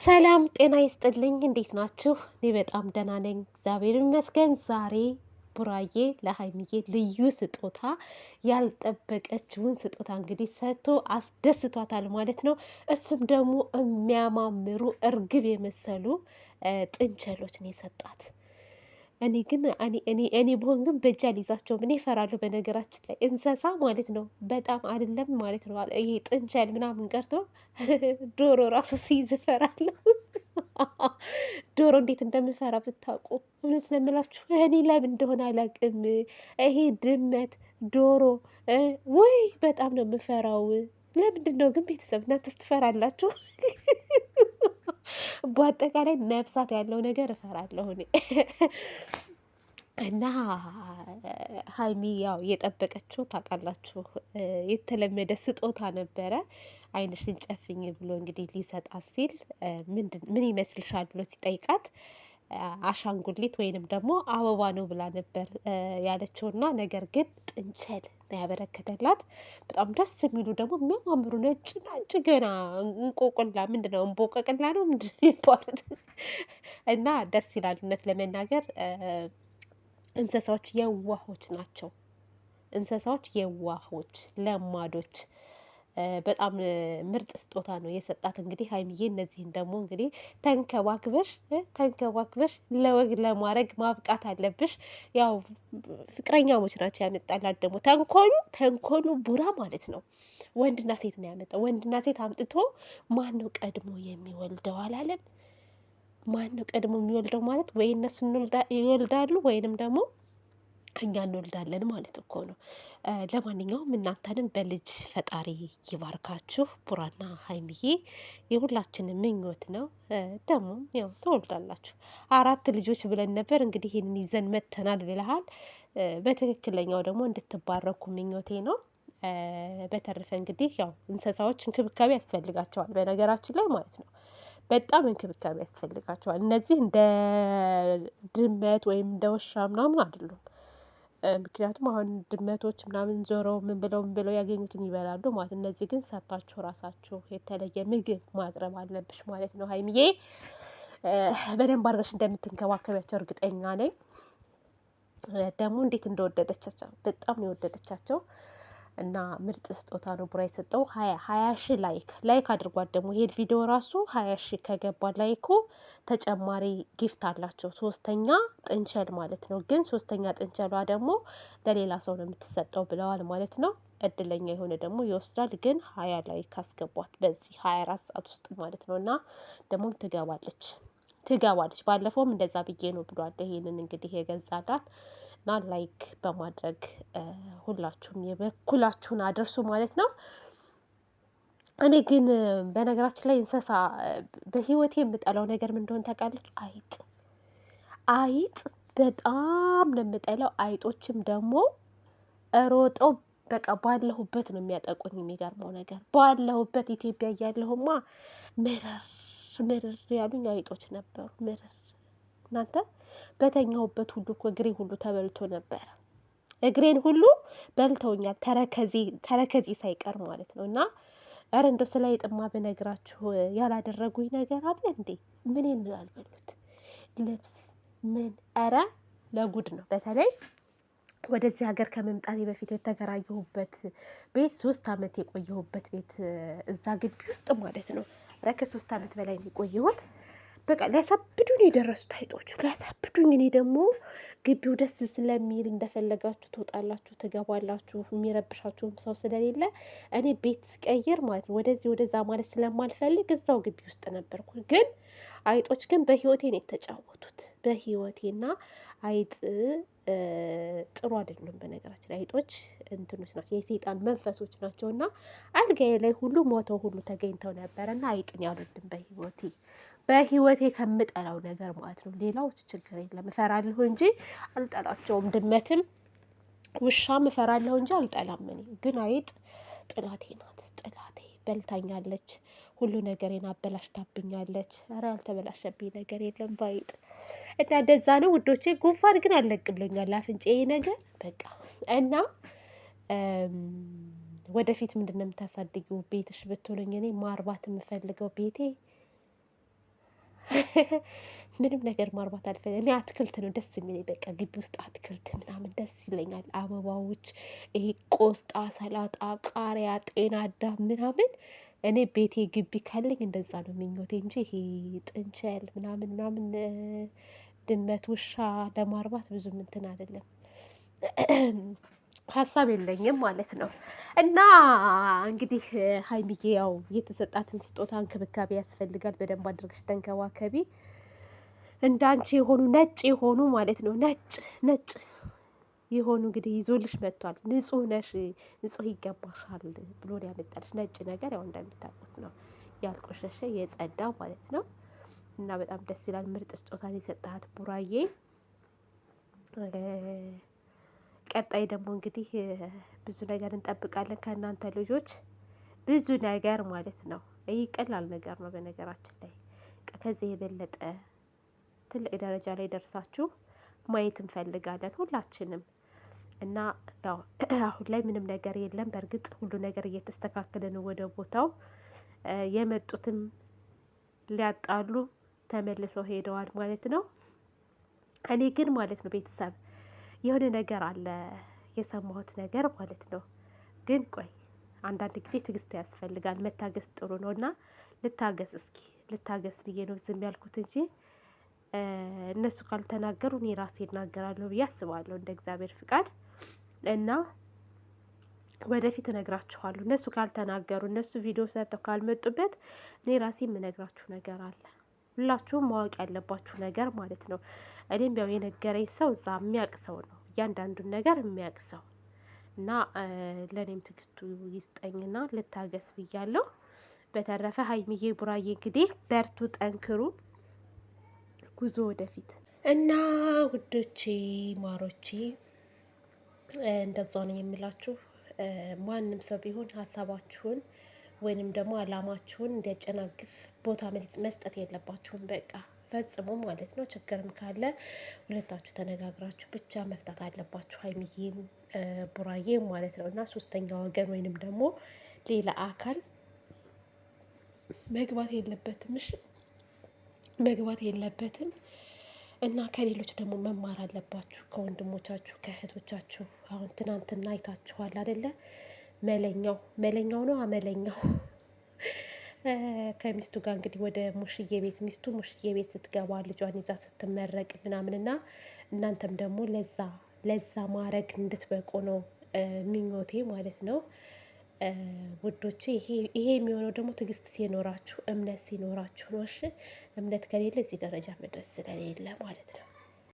ሰላም ጤና ይስጥልኝ። እንዴት ናችሁ? እኔ በጣም ደህና ነኝ፣ እግዚአብሔር ይመስገን። ዛሬ ቡራዬ ለሀይሚዬ ልዩ ስጦታ ያልጠበቀችውን ስጦታ እንግዲህ ሰጥቶ አስደስቷታል ማለት ነው። እሱም ደግሞ የሚያማምሩ እርግብ የመሰሉ ጥንቸሎች ነው የሰጣት። እኔ ግን እኔ ብሆን ግን በእጅ አልይዛቸውም። እኔ እፈራለሁ። በነገራችን ላይ እንስሳ ማለት ነው በጣም አይደለም ማለት ነው። ይሄ ጥንቸል ምናምን ቀርቶ ዶሮ ራሱ ሲይዝ እፈራለሁ። ዶሮ እንዴት እንደምፈራ ብታውቁ። እውነት ነው የምላችሁ። እኔ ለምን እንደሆነ አላውቅም። ይሄ ድመት፣ ዶሮ ወይ በጣም ነው የምፈራው። ለምንድን ነው ግን ቤተሰብ እናንተስ ትፈራላችሁ? በአጠቃላይ ነፍሳት ያለው ነገር እፈራለሁ እኔ። እና ሀይሚ ያው የጠበቀችው ታውቃላችሁ፣ የተለመደ ስጦታ ነበረ። ዓይንሽን ጨፍኝ ብሎ እንግዲህ ሊሰጣት ሲል ምን ይመስልሻል ብሎ ሲጠይቃት አሻንጉሊት ወይንም ደግሞ አበባ ነው ብላ ነበር ያለችውና ነገር ግን ጥንቸል ነው ያበረከተላት። በጣም ደስ የሚሉ ደግሞ የሚያማምሩ ነጭ ነጭ ገና እንቆቅላ ምንድን ነው እንቦቀቅላ ነው ምንድን ነው የሚባሉት? እና ደስ ይላል እውነት ለመናገር እንስሳዎች የዋሆች ናቸው። እንስሳዎች የዋሆች ለማዶች በጣም ምርጥ ስጦታ ነው የሰጣት። እንግዲህ ሀይሚዬ እነዚህን ደግሞ እንግዲህ ተንከባክበሽ ለወግ ለማድረግ ማብቃት አለብሽ። ያው ፍቅረኛሞች ናቸው ያመጣላት። ደግሞ ተንኮሉ ቡራ ማለት ነው። ወንድና ሴት ነው ያመጣው። ወንድና ሴት አምጥቶ ማን ነው ቀድሞ የሚወልደው አላለም። ማን ነው ቀድሞ የሚወልደው ማለት ወይ እነሱ ይወልዳሉ ወይንም ደግሞ እኛ እንወልዳለን ማለት እኮ ነው። ለማንኛውም እናንተንም በልጅ ፈጣሪ ይባርካችሁ። ቡራና ሀይሚዬ የሁላችንም ምኞት ነው። ደግሞ ያው ትወልዳላችሁ። 4 ልጆች ብለን ነበር እንግዲህ ይህንን ይዘን መተናል ብለሃል። በትክክለኛው ደግሞ እንድትባረኩ ምኞቴ ነው። በተረፈ እንግዲህ ያው እንስሳዎች እንክብካቤ ያስፈልጋቸዋል በነገራችን ላይ ማለት ነው። በጣም እንክብካቤ ያስፈልጋቸዋል። እነዚህ እንደ ድመት ወይም እንደ ውሻ ምናምን አይደሉም። ምክንያቱም አሁን ድመቶች ምናምን ዞረው ምን ብለው ያገኙትን ይበላሉ ማለት። እነዚህ ግን ሰጥታችሁ ራሳችሁ የተለየ ምግብ ማቅረብ አለብሽ ማለት ነው ሀይሚዬ። በደንብ አድርገሽ እንደምትንከባከቢያቸው እርግጠኛ ነኝ። ደግሞ እንዴት እንደወደደቻቸው በጣም ነው የወደደቻቸው። እና ምርጥ ስጦታ ነው ቡራ የሰጠው። 20 ሺህ ላይክ አድርጓት። ደግሞ ይሄን ቪዲዮ ራሱ 20 ሺህ ከገባ ላይኩ ተጨማሪ ጊፍት አላቸው። 3ኛ ጥንቸል ማለት ነው። ግን 3ኛ ጥንቸሏ ደግሞ ለሌላ ሰው ነው የምትሰጠው ብለዋል ማለት ነው። እድለኛ የሆነ ደግሞ ይወስዳል። ግን 20 ላይክ አስገቧት በዚህ 24 ሰዓት ውስጥ ማለት ነው። እና ደግሞ ትገባለች። ባለፈውም እንደዛ ብዬ ነው ብሏል። ይሄንን እንግዲህ የገዛላት እና ላይክ በማድረግ ሁላችሁም የበኩላችሁን አድርሱ ማለት ነው። እኔ ግን በነገራችን ላይ እንስሳ በህይወቴ የምጠላው ነገር ምን እንደሆነ ታውቃለች? አይጥ በጣም ነው የምጠላው። አይጦችም ደግሞ ሮጠው በቃ ባለሁበት ነው የሚያጠቁኝ። የሚገርመው ነገር ባለሁበት ኢትዮጵያ እያለሁማ ምርር ያሉኝ አይጦች ነበሩ። ምርር እናንተ በተኛሁበት ሁሉ እኮ እግሬ ሁሉ ተበልቶ ነበረ። እግሬን ሁሉ በልተውኛል። ተረከዜ ሳይቀር ማለት ነው። እና ኧረ እንደው ስለ አይጥማ ብነግራችሁ ያላደረጉኝ ነገር አለ እንዴ? ምን ያልበሉት ልብስ ምን? ኧረ ለጉድ ነው። በተለይ ወደዚህ ሀገር ከመምጣቴ በፊት የተከራየሁበት ቤት 3 አመት የቆየሁበት ቤት እዛ ግቢ ውስጥ ማለት ነው። ኧረ ከ3 አመት በላይ ነው የቆየሁት። በቃ ሊያሳብዱኝ የደረሱት አይጦቹ ሊያሳብዱኝ። እኔ ደግሞ ግቢው ደስ ስለሚል እንደፈለጋችሁ ትወጣላችሁ፣ ትገባላችሁ፣ የሚረብሻችሁም ሰው ስለሌለ እኔ ቤት ስቀይር ማለት ነው ወደዚህ ወደዛ ማለት ስለማልፈልግ እዛው ግቢ ውስጥ ነበርኩ። ግን አይጦች ግን በህይወቴ ነው የተጫወቱት። በህይወቴና አይጥ ጥሩ አይደሉም። በነገራችን አይጦች እንትኖች ናቸው፣ የሰይጣን መንፈሶች ናቸው። እና አልጋዬ ላይ ሁሉ ሞተው ሁሉ ተገኝተው ነበረ። እና አይጥን ያልወድም በህይወቴ ከምጠላው ነገር ማለት ነው። ሌላው ችግር የለም እፈራለሁ እንጂ አልጠላቸውም። ድመትም ውሻም እፈራለሁ እንጂ አልጠላም። እኔ ግን አይጥ ጥላቴ ናት። ጥላቴ በልታኛለች። ሁሉ ነገሬን አበላሽታብኛለች። ኧረ ያልተበላሸብኝ ነገር የለም ባይጥ። እና እንደዛ ነው ውዶቼ። ጉንፋን ግን አልለቅልኛል አፍንጫዬ ነገር በቃ። እና ወደፊት ምንድን ነው የምታሳድጊው ቤትሽ ብትሉኝ እኔ ማርባት የምፈልገው ቤቴ ምንም ነገር ማርባት አልፈልግም። እኔ አትክልት ነው ደስ የሚለኝ። በቃ ግቢ ውስጥ አትክልት ምናምን ደስ ይለኛል። አበባዎች፣ ይሄ ቆስጣ፣ ሰላጣ፣ ቃሪያ፣ ጤና አዳም ምናምን እኔ ቤቴ ግቢ ካለኝ እንደዛ ነው ምኞቴ እንጂ ይሄ ጥንቸል ምናምን ምናምን ድመት፣ ውሻ ለማርባት ብዙም እንትን አይደለም፣ ሀሳብ የለኝም ማለት ነው። እና እንግዲህ ሀይሚዬ ያው የተሰጣትን ስጦታ እንክብካቤ ያስፈልጋል። በደንብ አድርገሽ ተንከባከቢ። እንዳንቺ የሆኑ ነጭ የሆኑ ማለት ነው ነጭ የሆኑ እንግዲህ ይዞልሽ መጥቷል። ንጹህ ነሽ፣ ንጹህ ይገባሻል ብሎ ያመጣልሽ ነጭ ነገር ያው እንደምታውቁት ነው፣ ያልቆሸሸ የጸዳ ማለት ነው። እና በጣም ደስ ይላል። ምርጥ ስጦታን የሰጣት ቡራዬ። ቀጣይ ደግሞ እንግዲህ ብዙ ነገር እንጠብቃለን ከእናንተ ልጆች፣ ብዙ ነገር ማለት ነው። ይህ ቀላል ነገር ነው በነገራችን ላይ። ከዚህ የበለጠ ትልቅ ደረጃ ላይ ደርሳችሁ ማየት እንፈልጋለን ሁላችንም። እና ያው አሁን ላይ ምንም ነገር የለም። በእርግጥ ሁሉ ነገር እየተስተካከለ ነው ወደ ቦታው። የመጡትም ሊያጣሉ ተመልሰው ሄደዋል ማለት ነው። እኔ ግን ማለት ነው ቤተሰብ የሆነ ነገር አለ የሰማሁት ነገር ማለት ነው። ግን ቆይ አንዳንድ ጊዜ ትዕግስት ያስፈልጋል። መታገስ ጥሩ ነው እና ልታገስ፣ እስኪ ልታገስ ብዬ ነው ዝም ያልኩት እንጂ እነሱ ካልተናገሩ እኔ ራሴ እናገራለሁ ብዬ አስባለሁ እንደ እግዚአብሔር ፍቃድ። እና ወደፊት እነግራችኋለሁ። እነሱ ካልተናገሩ፣ እነሱ ቪዲዮ ሰርተው ካልመጡበት እኔ ራሴ የምነግራችሁ ነገር አለ። ሁላችሁም ማወቅ ያለባችሁ ነገር ማለት ነው። እኔም ያው የነገረኝ ሰው እዛ የሚያውቅ ሰው ነው፣ እያንዳንዱን ነገር የሚያውቅ ሰው እና ለእኔም ትዕግስቱ ይስጠኝና ልታገስ ብያለሁ። በተረፈ ሀይሚዬ ቡራዬ እንግዲህ በርቱ፣ ጠንክሩ፣ ጉዞ ወደፊት እና ውዶቼ ማሮቼ እንደዛ ነው የምላችሁ። ማንም ሰው ቢሆን ሀሳባችሁን ወይንም ደግሞ አላማችሁን እንዲያጨናግፍ ቦታ መስጠት የለባችሁም። በቃ ፈጽሞ ማለት ነው። ችግርም ካለ ሁለታችሁ ተነጋግራችሁ ብቻ መፍታት አለባችሁ፣ ሀይሚዬም ቡራዬም ማለት ነው። እና ሶስተኛ ወገን ወይንም ደግሞ ሌላ አካል መግባት የለበትም። እሺ መግባት የለበትም። እና ከሌሎች ደግሞ መማር አለባችሁ፣ ከወንድሞቻችሁ ከእህቶቻችሁ። አሁን ትናንትና አይታችኋል አይደለ? መለኛው ነው አመለኛው ከሚስቱ ጋር እንግዲህ ወደ ሙሽዬ ቤት፣ ሚስቱ ሙሽዬ ቤት ስትገባ ልጇን ይዛ ስትመረቅ ምናምንና እናንተም ደግሞ ለዛ ማረግ እንድትበቁ ነው ምኞቴ ማለት ነው ውዶቼ። ይሄ የሚሆነው ደግሞ ትዕግስት ሲኖራችሁ፣ እምነት ሲኖራችሁ ነው። እሺ እምነት ከሌለ እዚህ ደረጃ መድረስ ስለሌለ ማለት ነው።